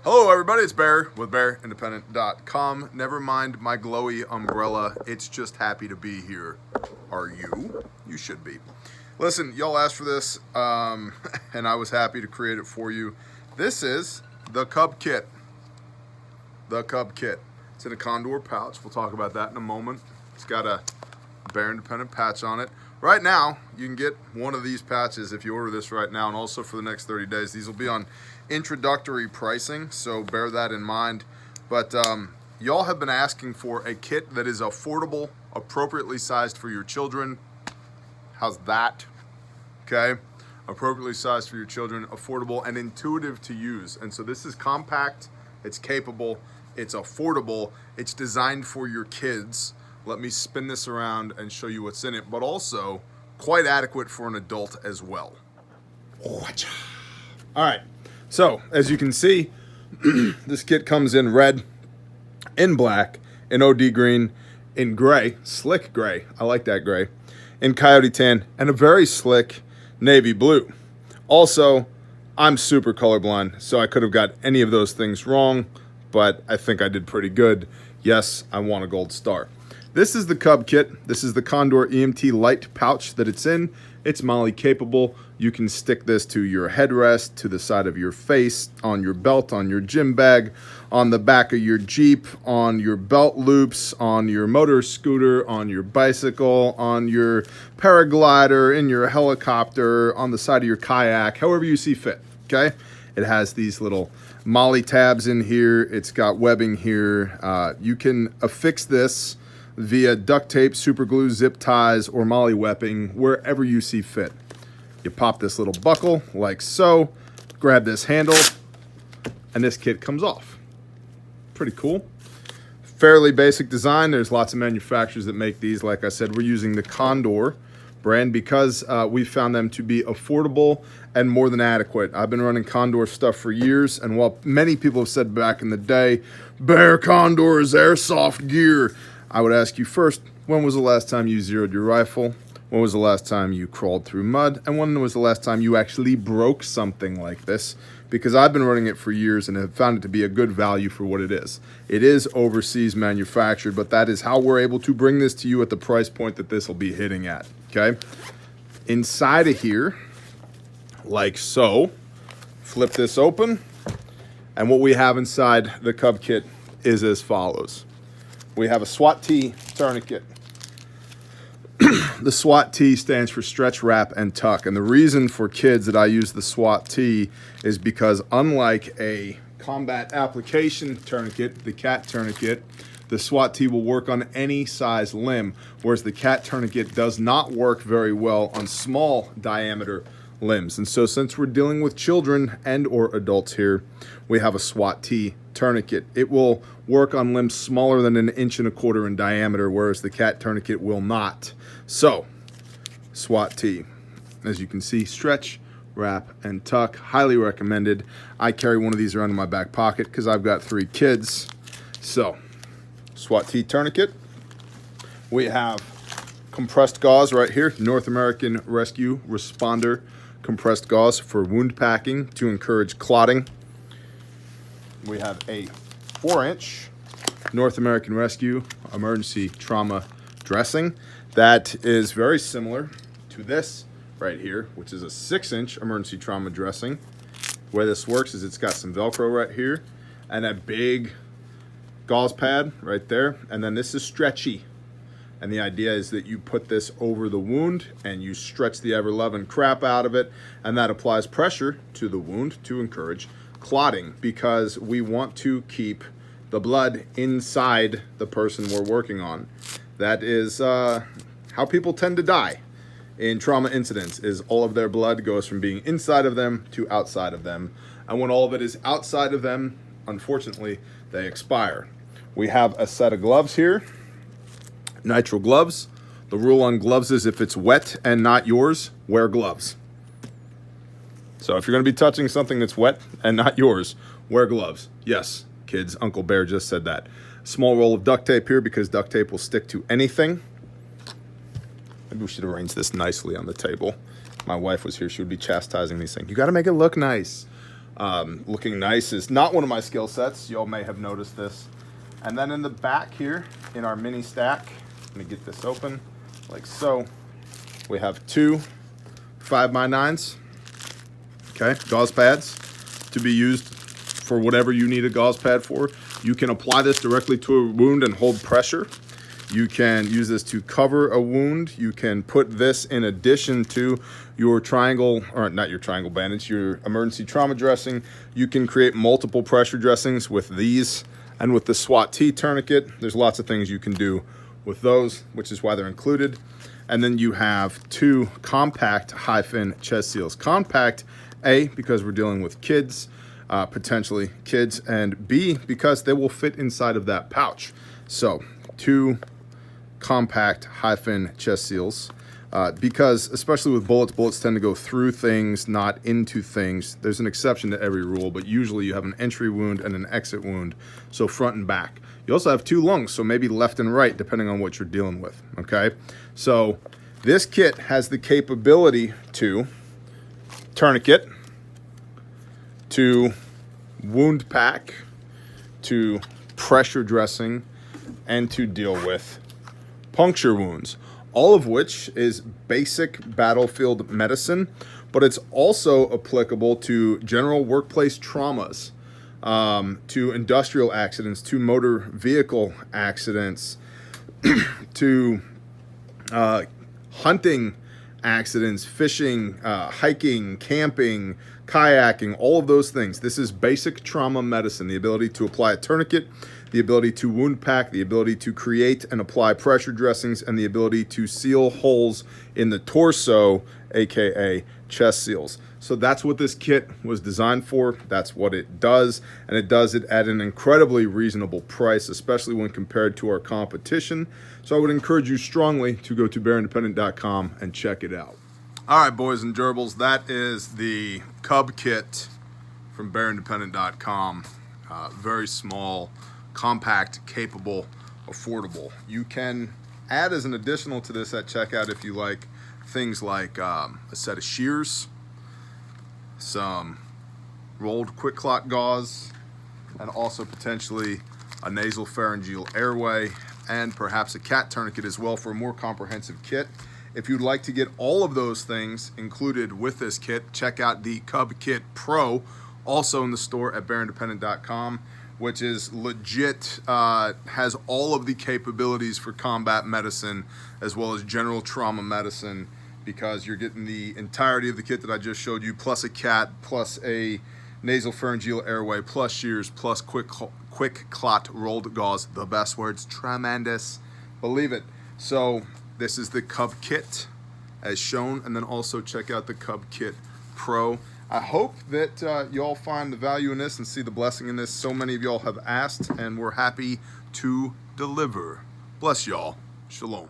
Hello everybody, it's Bear with BearIndependent.com. Never mind my glowy umbrella, it's just happy to be here. Are you? You should be. Listen, y'all asked for this, and I was happy to create it for you. This is the Cub Kit. The Cub Kit. It's in a condor pouch. We'll talk about that in a moment. It's got a Bear Independent patch on it. Right now, you can get one of these patches if you order this right now, and also for the next 30 days. These will be on introductory pricing, so bear that in mind. But y'all have been asking for a kit that is affordable, appropriately sized for your children. How's that? Okay, appropriately sized for your children, affordable and intuitive to use. And so this is compact, it's capable, it's affordable, it's designed for your kids. Let me spin this around and show you what's in it, but also quite adequate for an adult as well. All right, so as you can see, this kit comes in red, in black, in OD green, in gray, slick gray, I like that gray, in coyote tan, and a very slick navy blue. Also, I'm super colorblind, so I could have got any of those things wrong, but I think I did pretty good. Yes, I want a gold star. This is the Cub Kit. This is the Condor EMT light pouch that it's in. It's MOLLE capable. You can stick this to your headrest, to the side of your face, on your belt, on your gym bag, on the back of your Jeep, on your belt loops, on your motor scooter, on your bicycle, on your paraglider, in your helicopter, on the side of your kayak, however you see fit, okay? It has these little MOLLE tabs in here. It's got webbing here. You can affix this via duct tape, super glue, zip ties, or MOLLE webbing, wherever you see fit. You pop this little buckle like so, grab this handle, and this kit comes off. Pretty cool. Fairly basic design. There's lots of manufacturers that make these. Like I said, we're using the Condor brand because we found them to be affordable and more than adequate. I've been running Condor stuff for years, and while many people have said back in the day, Bear Condor is airsoft gear, I would ask you first, when was the last time you zeroed your rifle? When was the last time you crawled through mud? And when was the last time you actually broke something like this? Because I've been running it for years and have found it to be a good value for what it is. It is overseas manufactured, but that is how we're able to bring this to you at the price point that this will be hitting at, okay? Inside of here, like so, flip this open, and what we have inside the Cub Kit is as follows. We have a SWAT T tourniquet. The SWAT T stands for stretch, wrap, and tuck. And the reason for kids that I use the SWAT T is because unlike a combat application tourniquet, the cat tourniquet, the SWAT T will work on any size limb, whereas the cat tourniquet does not work very well on small diameter limbs. And so since we're dealing with children and or adults here, we have a SWAT T tourniquet. It will work on limbs smaller than 1.25 inches in diameter, whereas the cat tourniquet will not. So, SWAT T, as you can see, stretch, wrap, and tuck, highly recommended. I carry one of these around in my back pocket because I've got 3 kids. So, SWAT T tourniquet. We have compressed gauze right here, North American Rescue Responder compressed gauze for wound packing to encourage clotting. We have a 4-inch North American Rescue emergency trauma dressing that is very similar to this right here, which is a 6-inch emergency trauma dressing. The way this works is it's got some Velcro right here and a big gauze pad right there, and then this is stretchy. And the idea is that you put this over the wound and you stretch the ever-loving crap out of it, and that applies pressure to the wound to encourage clotting, because we want to keep the blood inside the person we're working on. That is how people tend to die in trauma incidents, is all of their blood goes from being inside of them to outside of them. And when all of it is outside of them, unfortunately, they expire. We have a set of gloves here, nitrile gloves. The rule on gloves is if it's wet and not yours, wear gloves. So if you're going to be touching something that's wet and not yours, wear gloves. Yes, kids, Uncle Bear just said that. Small roll of duct tape here because duct tape will stick to anything. Maybe we should arrange this nicely on the table. If my wife was here, she would be chastising these things. You got to make it look nice. looking nice is not one of my skill sets. Y'all may have noticed this. And then in the back here, in our mini stack, let me get this open, like so. We have 2 5x9s, okay, gauze pads to be used for whatever you need a gauze pad for. You can apply this directly to a wound and hold pressure. You can use this to cover a wound. You can put this in addition to your triangle, or not your triangle bandage, your emergency trauma dressing. You can create multiple pressure dressings with these and with the SWAT-T tourniquet. There's lots of things you can do with those, which is why they're included. And then you have 2 compact high-fin chest seals. Compact, A, because we're dealing with kids, potentially kids, and B, because they will fit inside of that pouch. So 2 compact high-fin chest seals, because especially with bullets tend to go through things, not into things. There's an exception to every rule, but usually you have an entry wound and an exit wound, so front and back. You also have 2 lungs, so maybe left and right, depending on what you're dealing with, okay? So this kit has the capability to tourniquet, to wound pack, to pressure dressing, and to deal with puncture wounds, all of which is basic battlefield medicine, but it's also applicable to general workplace traumas, to industrial accidents, to motor vehicle accidents, to hunting accidents, fishing, hiking, camping, kayaking, all of those things. This is basic trauma medicine, the ability to apply a tourniquet, the ability to wound pack, the ability to create and apply pressure dressings, and the ability to seal holes in the torso, aka chest seals. So that's what this kit was designed for. That's what it does, and it does it at an incredibly reasonable price, especially when compared to our competition. So I would encourage you strongly to go to bearindependent.com and check it out. All right, boys and gerbils, that is the Cub Kit from bearindependent.com. Very small, compact, capable, affordable. You can add as an additional to this at checkout if you like things like a set of shears, some rolled quick clot gauze, and also potentially a nasal pharyngeal airway, and perhaps a cat tourniquet as well for a more comprehensive kit. If you'd like to get all of those things included with this kit, check out the Cub Kit Pro, also in the store at bearindependent.com, which is legit, has all of the capabilities for combat medicine as well as general trauma medicine, because you're getting the entirety of the kit that I just showed you, plus a cat, plus a nasal pharyngeal airway, plus shears, plus quick clot rolled gauze. The best words, tremendous, believe it. So this is the Cub Kit as shown, and then also check out the Cub Kit Pro. I hope that y'all find the value in this and see the blessing in this. So many of y'all have asked, and we're happy to deliver. Bless y'all. Shalom.